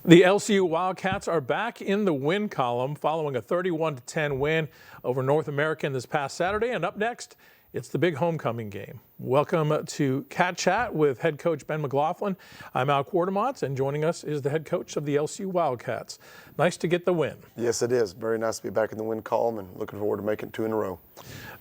The LCU Wildcats are back in the win column following a 31-10 win over North American this past Saturday. And up next, it's the big homecoming game. Welcome to Cat Chat with head coach Ben McLaughlin. I'm Al Quartemont, and joining us is the head coach of the LCU Wildcats. Nice to get the win. Yes, it is. Very nice to be back in the win column and looking forward to making 2 in a row.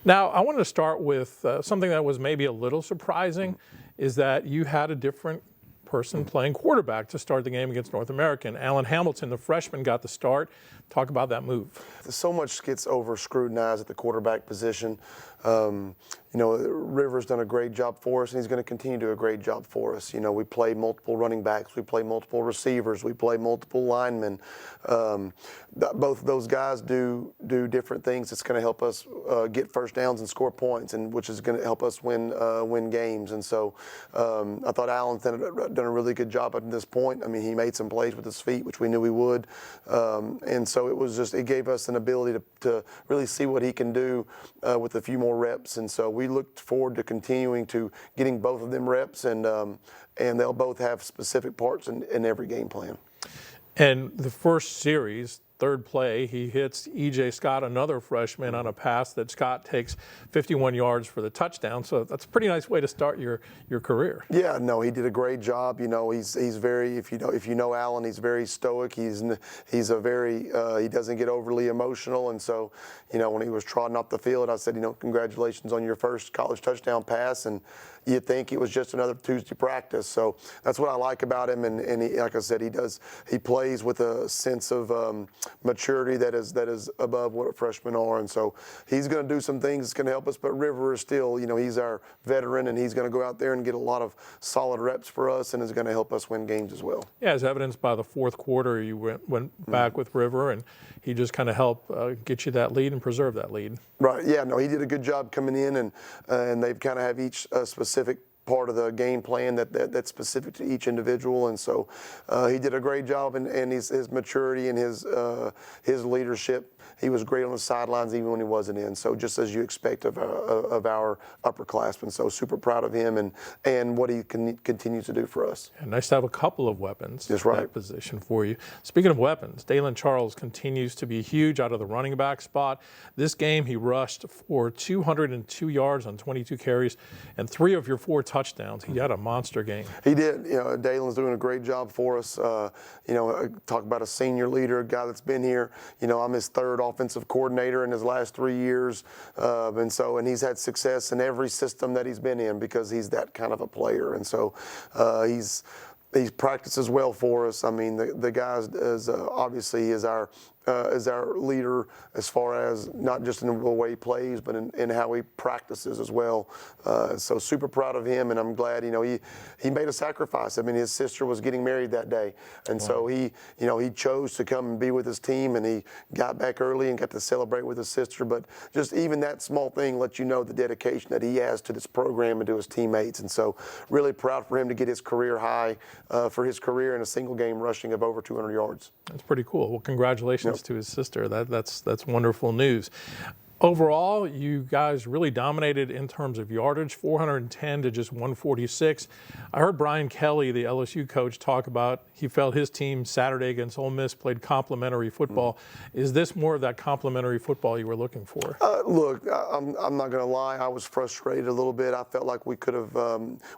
Now, I wanted to start with something that was maybe a little surprising, is that you had a different person playing quarterback to start the game against North American. Allen Hamilton, the freshman, got the start. Talk about that move. So much gets over-scrutinized at the quarterback position. Rivers done a great job for us, and he's going to continue to do a great job for us. We play multiple running backs, we play multiple receivers, we play multiple linemen. Both of those guys do different things that's going to help us get first downs and score points, and which is going to help us win games. And so I thought Allen's done a really good job at this point. I mean, he made some plays with his feet, which we knew he would, and so it gave us an ability to really see what he can do with a few more reps. And so we looked forward to continuing to getting both of them reps, and they'll both have specific parts in every game plan. And the first series, third play, he hits E.J. Scott, another freshman, on a pass that Scott takes 51 yards for the touchdown. So that's a pretty nice way to start your career. Yeah, no, he did a great job. He's very, if you know Allen, he's very stoic. He doesn't get overly emotional. And so, when he was trotting off the field, I said, congratulations on your first college touchdown pass. And you'd think it was just another Tuesday practice. So that's what I like about him. And he, like I said, he plays with a sense of maturity that is above what freshmen are. And so he's going to do some things that's going to help us. But River is still, he's our veteran, and he's going to go out there and get a lot of solid reps for us, and is going to help us win games as well. Yeah, as evidenced by the fourth quarter, you went back with River, and he just kind of helped get you that lead and preserve that lead. Right. Yeah. No, he did a good job coming in, and they've kind of have each specific part of the game plan that's specific to each individual. And so he did a great job, and his maturity and his leadership. He was great on the sidelines even when he wasn't in. So just as you expect of our upperclassmen. So super proud of him and what he continues to do for us. And nice to have a couple of weapons That's in right. that position for you. Speaking of weapons, Dalen Charles continues to be huge out of the running back spot. This game he rushed for 202 yards on 22 carries and 3 of your 4 touchdowns. He had a monster game. He did. Dalen's doing a great job for us. Talk about a senior leader, a guy that's been here. I'm his third offensive coordinator in his last 3 years, and he's had success in every system that he's been in because he's that kind of a player. And so he practices well for us. I mean, the guy is our leader as far as not just in the way he plays, but in how he practices as well. So super proud of him, and I'm glad, he made a sacrifice. I mean, his sister was getting married that day. And so he chose to come and be with his team, and he got back early and got to celebrate with his sister. But just even that small thing lets you know the dedication that he has to this program and to his teammates. And so really proud for him to get his career high for his career in a single game rushing of over 200 yards. That's pretty cool. Well, congratulations to his sister. That's wonderful news. Overall, you guys really dominated in terms of yardage, 410 to just 146. I heard Brian Kelly, the LSU coach, talk about he felt his team Saturday against Ole Miss played complementary football. Is this more of that complementary football you were looking for? Look, I'm not going to lie. I was frustrated a little bit. I felt like we could have,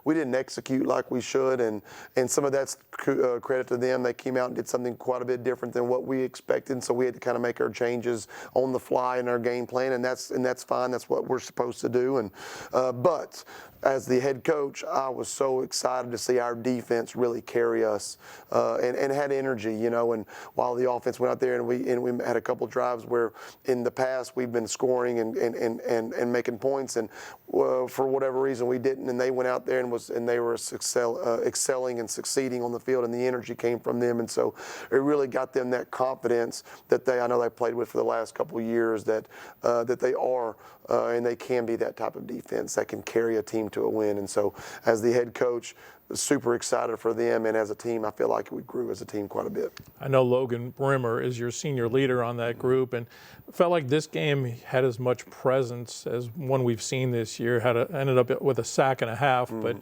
we didn't execute like we should, and some of that's credit to them. They came out and did something quite a bit different than what we expected, so we had to kind of make our changes on the fly in our game plan. And that's fine. That's what we're supposed to do. But as the head coach, I was so excited to see our defense really carry us and had energy. And while the offense went out there and we had a couple drives where in the past we've been scoring and making points, and for whatever reason we didn't, and they went out there and they were excelling and succeeding on the field, and the energy came from them. And so it really got them that confidence that I know they played with for the last couple of years, that they are and they can be that type of defense that can carry a team to a win. And so as the head coach, super excited for them. And as a team, I feel like we grew as a team quite a bit. I know Logan Brimmer is your senior leader on that group, and felt like this game had as much presence as one we've seen this year. Ended up with a sack and a half, but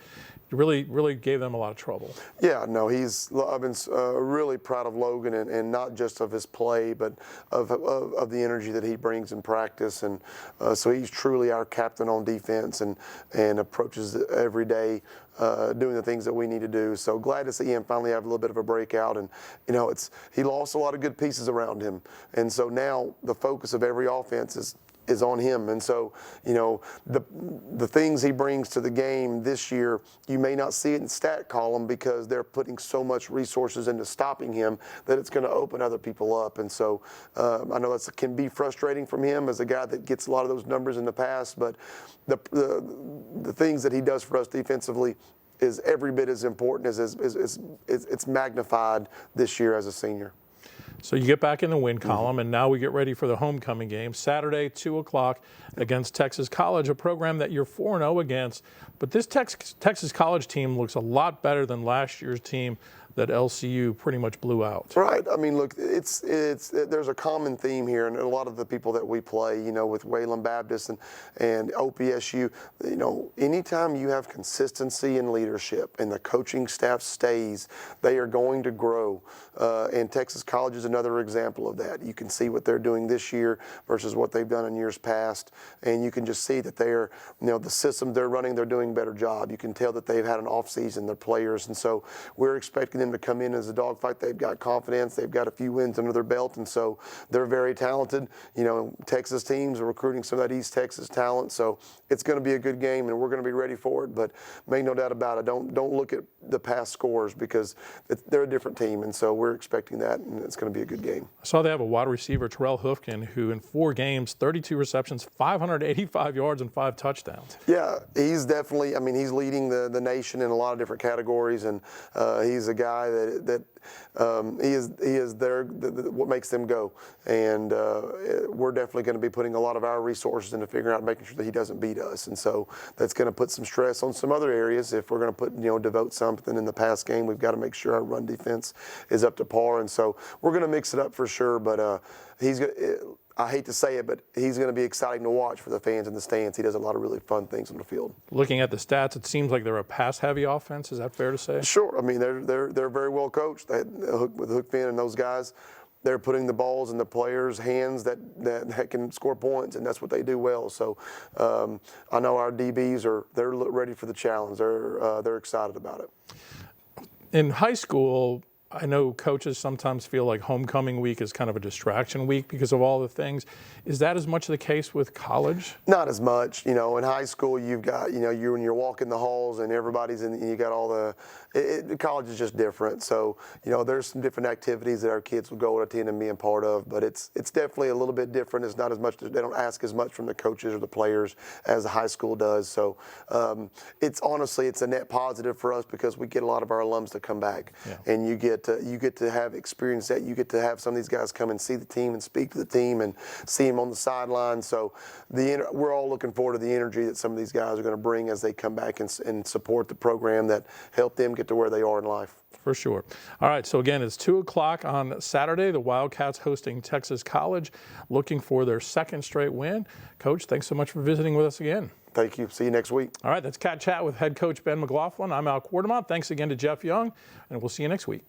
really gave them a lot of trouble. Yeah, no, I've been really proud of Logan, and not just of his play, but of the energy that he brings in practice. And so he's truly our captain on defense, and approaches every day doing the things that we need to do. So glad to see him finally have a little bit of a breakout. And he lost a lot of good pieces around him, and so now the focus of every offense is on him. And so, the things he brings to the game this year, you may not see it in stat column because they're putting so much resources into stopping him that it's going to open other people up. And so I know that can be frustrating from him as a guy that gets a lot of those numbers in the past, but the things that he does for us defensively is every bit as important as it's magnified this year as a senior. So you get back in the win column, and now we get ready for the homecoming game, Saturday, 2 o'clock against Texas College, a program that you're 4-0 against. But this Texas College team looks a lot better than last year's team that LCU pretty much blew out. Right. I mean, look, there's a common theme here, and a lot of the people that we play, with Wayland Baptist and OPSU, anytime you have consistency in leadership and the coaching staff stays, they are going to grow. And Texas College is another example of that. You can see what they're doing this year versus what they've done in years past, and you can just see that they're, the system they're running, they're doing a better job. You can tell that they've had an off season, their players, and so we're expecting them to come in as a dogfight. They've got confidence. They've got a few wins under their belt, and so they're very talented. Texas teams are recruiting some of that East Texas talent, so it's going to be a good game, and we're going to be ready for it. But make no doubt about it, don't look at the past scores because they're a different team, and so we're expecting that, and it's going to be a good game. I saw they have a wide receiver, Terrell Hoofkin, who in 4 games, 32 receptions, 585 yards, and 5 touchdowns. Yeah, he's definitely, he's leading the nation in a lot of different categories, and he's a guy that he is there, what makes them go. And we're definitely going to be putting a lot of our resources into figuring out making sure that he doesn't beat us. And so that's going to put some stress on some other areas. If we're going to devote something in the pass game, we've got to make sure our run defense is up to par. And so we're going to mix it up for sure. But I hate to say it, but he's going to be exciting to watch for the fans in the stands. He does a lot of really fun things on the field. Looking at the stats, it seems like they're a pass-heavy offense. Is that fair to say? Sure. They're very well coached. With Hookfin and those guys, they're putting the balls in the players' hands that can score points, and that's what they do well. So I know our DBs they're ready for the challenge. They're excited about it. In high school, I know coaches sometimes feel like homecoming week is kind of a distraction week because of all the things. Is that as much the case with college? Not as much. In high school, you've got, when you're walking the halls and everybody's in, you got all the college is just different. So, there's some different activities that our kids will go attend and be a part of, but it's definitely a little bit different. It's not as much, they don't ask as much from the coaches or the players as the high school does. So, it's a net positive for us because we get a lot of our alums to come back, and you get to have experience that. You get to have some of these guys come and see the team and speak to the team and see them on the sideline. So we're all looking forward to the energy that some of these guys are going to bring as they come back and support the program that helped them get to where they are in life. For sure. All right, so again, it's 2 o'clock on Saturday. The Wildcats hosting Texas College, looking for their 2nd straight win. Coach, thanks so much for visiting with us again. Thank you. See you next week. All right, that's Cat Chat with head coach Ben McLaughlin. I'm Al Quartemont. Thanks again to Jeff Young, and we'll see you next week.